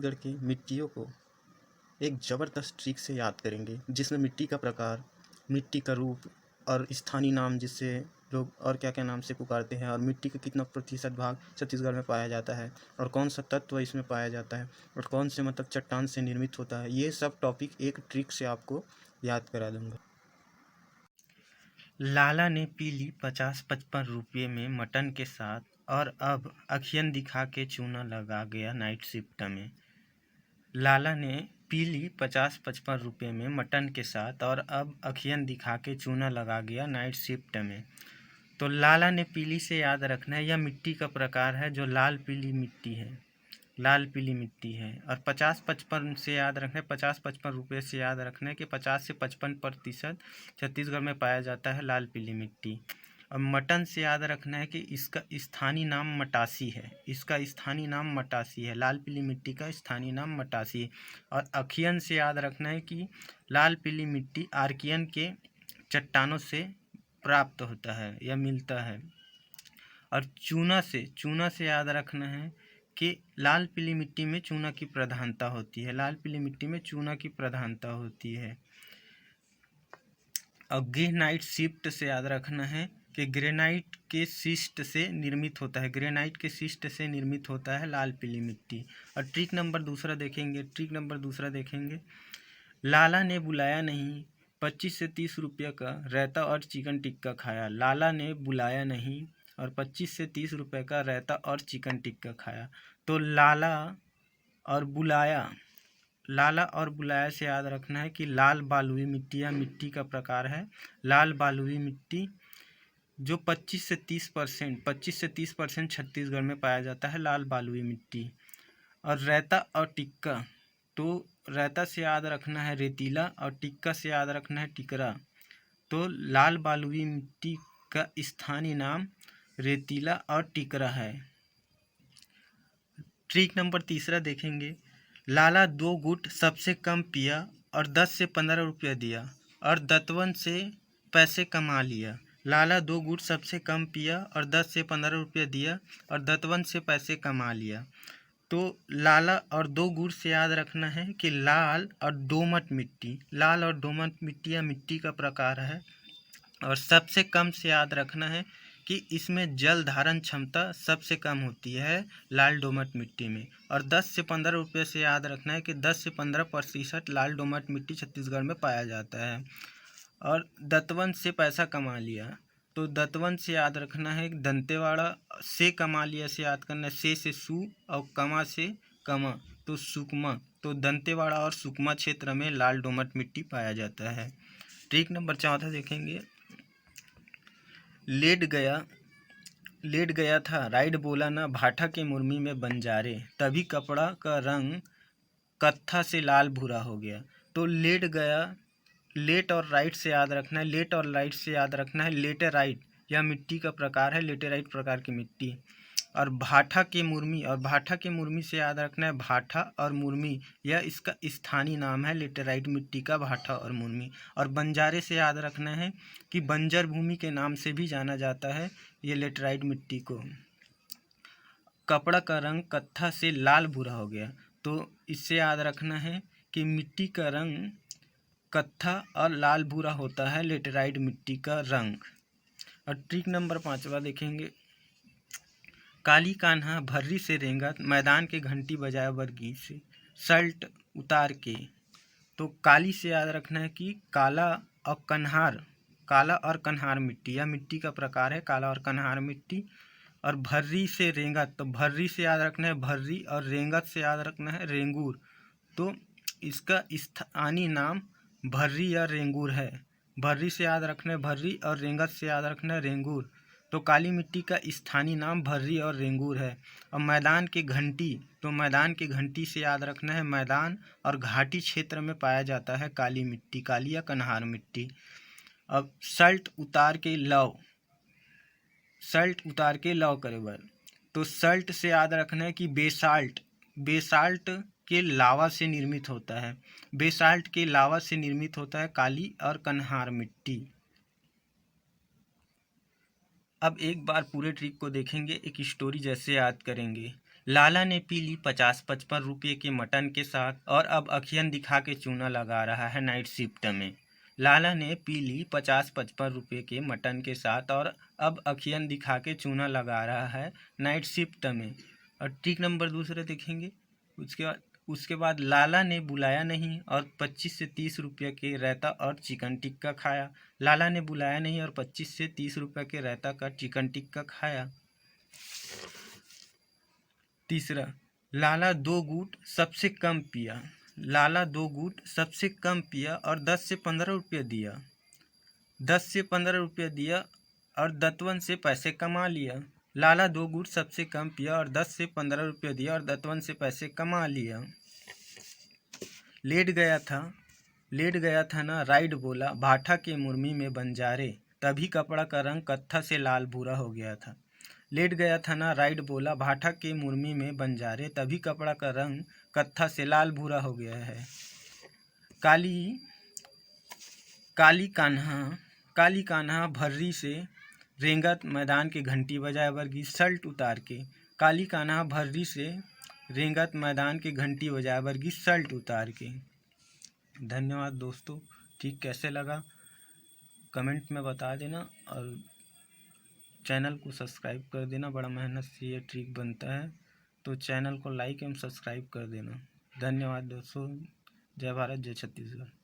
छत्तीसगढ़ की मिट्टियों को एक ज़बरदस्त ट्रिक से याद करेंगे, जिसमें मिट्टी का प्रकार, मिट्टी का रूप और स्थानीय नाम जिससे लोग और क्या क्या नाम से पुकारते हैं, और मिट्टी का कितना प्रतिशत भाग छत्तीसगढ़ में पाया जाता है, और कौन सा तत्व इसमें पाया जाता है, और कौन से मतलब चट्टान से निर्मित होता है। ये सब टॉपिक एक ट्रिक से आपको याद करा दूंगा। लाला ने पी ली 50-55 रुपये में मटन के साथ, और अब अखियन दिखा के चूना लगा गया नाइट शिफ्ट में। लाला ने पी ली 50-55 रुपये में मटन के साथ, और अब अखियन दिखा के चूना लगा गया नाइट शिफ्ट में। तो लाला ने पीली से याद रखना है, यह मिट्टी का प्रकार है जो लाल पीली मिट्टी है, लाल पीली मिट्टी है। और 50-55 से याद रखना है, 50-55 रुपये से याद रखना है कि 50 से 55% छत्तीसगढ़ में पाया जाता है लाल पीली मिट्टी। और मटन से याद रखना है कि इसका स्थानीय नाम मटासी है, इसका स्थानीय नाम मटासी है, लाल पीली मिट्टी का स्थानीय नाम मटासी है। और अखियन से याद रखना है कि लाल पीली मिट्टी आर्कियन के चट्टानों से प्राप्त होता है या मिलता है। और चूना से याद रखना है कि लाल पीली मिट्टी में चूना की प्रधानता होती है, लाल पीली मिट्टी में चूना की प्रधानता होती है। और ग्रेनाइट शिफ्ट से याद रखना है कि ग्रेनाइट के शिस्ट से निर्मित होता है, ग्रेनाइट के शिस्ट से निर्मित होता है लाल पीली मिट्टी। और ट्रिक नंबर दूसरा देखेंगे, लाला ने बुलाया नहीं, 25 से 30 रुपये का रायता और चिकन टिक्का खाया। लाला ने बुलाया नहीं और 25 से 30 रुपये का रायता और चिकन टिक्का खाया। तो लाला और बुलाया से याद रखना है कि लाल बालुई मिट्टी या मिट्टी का प्रकार है लाल बालुई मिट्टी, जो 25 से 30% छत्तीसगढ़ में पाया जाता है, लाल बालुई मिट्टी। और रायता और टिक्का, तो रायता से याद रखना है रेतीला और टिक्का से याद रखना है टिकरा। तो लाल बालुई मिट्टी का स्थानीय नाम रेतीला और टिकरा है। ट्रिक नंबर तीसरा देखेंगे, लाला 2 गुट सबसे कम पिया और 10 से 15 रुपया दिया और दतवन से पैसे कमा लिया। लाला 2 गुट सबसे कम पिया और 10 से 15 रुपया दिया और दतवन से पैसे कमा लिया। तो लाला और 2 गुट से याद रखना है कि लाल और दोमट मिट्टी या मिट्टी का प्रकार है। और सबसे कम से याद रखना है कि इसमें जल धारण क्षमता सबसे कम होती है लाल दोमट मिट्टी में। और 10 से 15 रुपये से याद रखना है कि 10 से 15% लाल दोमट मिट्टी छत्तीसगढ़ में पाया जाता है। और दतवन से पैसा कमा लिया, तो दतवन से याद रखना है दंतेवाड़ा से कमा लिया से याद करना है से सु और कमा से कमा तो सुकमा। तो दंतेवाड़ा और सुकमा क्षेत्र में लाल दोमट मिट्टी पाया जाता है। ट्रिक नंबर 4 देखेंगे, लेट गया था राइड बोला ना भाठा के मुर्मी में बंजारे, तभी कपड़ा का रंग कत्था से लाल भूरा हो गया। तो लेट और राइट से याद रखना है, लेटेराइट यह मिट्टी का प्रकार है, लेटेराइट प्रकार की मिट्टी। और भाठा के मुर्मी से याद रखना है भाठा और मुर्मी, यह इसका स्थानीय नाम है लेटेराइट मिट्टी का, भाठा और मुर्मी। और बंजारे से याद रखना है कि बंजर भूमि के नाम से भी जाना जाता है ये लेटेराइट मिट्टी को। कपड़ा का रंग कत्था से लाल भूरा हो गया, तो इससे याद रखना है कि मिट्टी का रंग कत्था और लाल भूरा होता है लेटेराइट मिट्टी का रंग। और ट्रिक नंबर 5 देखेंगे, काली कान्हा भर्री से रेंगा मैदान के घंटी बजाया बरगीत से शर्ट उतार के। तो काली से याद रखना है कि काला और कन्हार मिट्टी, यह मिट्टी का प्रकार है काला और कन्हार मिट्टी। और भर्री से रेंगत, तो भर्री से याद रखना है भर्री और रेंगत से याद रखना है रेंगूर। तो इसका स्थानीय नाम भर्री या रेंगूर है। भर्री से याद रखना है भर्री और रेंगत से याद रखना है रेंगूर। तो काली मिट्टी का स्थानीय नाम भर्री और रेंगूर है। और मैदान के घंटी से याद रखना है मैदान और घाटी क्षेत्र में पाया जाता है काली मिट्टी, काली या कन्हार मिट्टी। अब सल्ट उतार के लव करे बर, तो सल्ट से याद रखना है कि बेसाल्ट के लावा से निर्मित होता है काली और कन्हार मिट्टी। अब एक बार पूरे ट्रिक को देखेंगे, एक स्टोरी जैसे याद करेंगे लाला ने पी ली 50-55 रुपये के मटन के साथ और अब अखियन दिखा के चूना लगा रहा है नाइट शिफ्ट में। लाला ने पी ली 50-55 रुपये के मटन के साथ और अब अखियन दिखा के चूना लगा रहा है नाइट शिफ्ट में। और ट्रिक नंबर दूसरा देखेंगे। उसके बाद लाला ने बुलाया नहीं और 25 से 30 रुपये के रायता और चिकन टिक्का खाया। लाला ने बुलाया नहीं और 25 से 30 रुपये के रायता का चिकन टिक्का खाया। तीसरा, लाला 2 घूंट सबसे कम पिया। लाला 2 घूंट सबसे कम पिया और 10 से 15 रुपये दिया। 10 से 15 रुपये दिया और दत्तवन से पैसे कमा लिया। लाला 2 घूंट सबसे कम पिया और 10 से 15 रुपये दिया और दत्तवन से पैसे कमा लिया। लेट गया था ना राइड बोला, भाठा के मुर्मी में बंजारे, तभी कपड़ा का रंग कत्था से लाल भूरा हो गया था। लेट गया था ना राइड बोला, भाठा के मुर्मी में बंजारे, तभी कपड़ा का रंग कत्था से लाल भूरा हो गया है। काली कान्हा भर्री से रेंगत मैदान के घंटी बजाए वर्गी शर्ट उतार के। काली कान्हा भर्री से रेंगत मैदान के घंटी बजाए वर्गी शर्ट उतार के। धन्यवाद दोस्तों। ठीक कैसे लगा कमेंट में बता देना और चैनल को सब्सक्राइब कर देना। बड़ा मेहनत से ये ट्रिक बनता है, तो चैनल को लाइक एवं सब्सक्राइब कर देना। धन्यवाद दोस्तों। जय भारत, जय छत्तीसगढ़।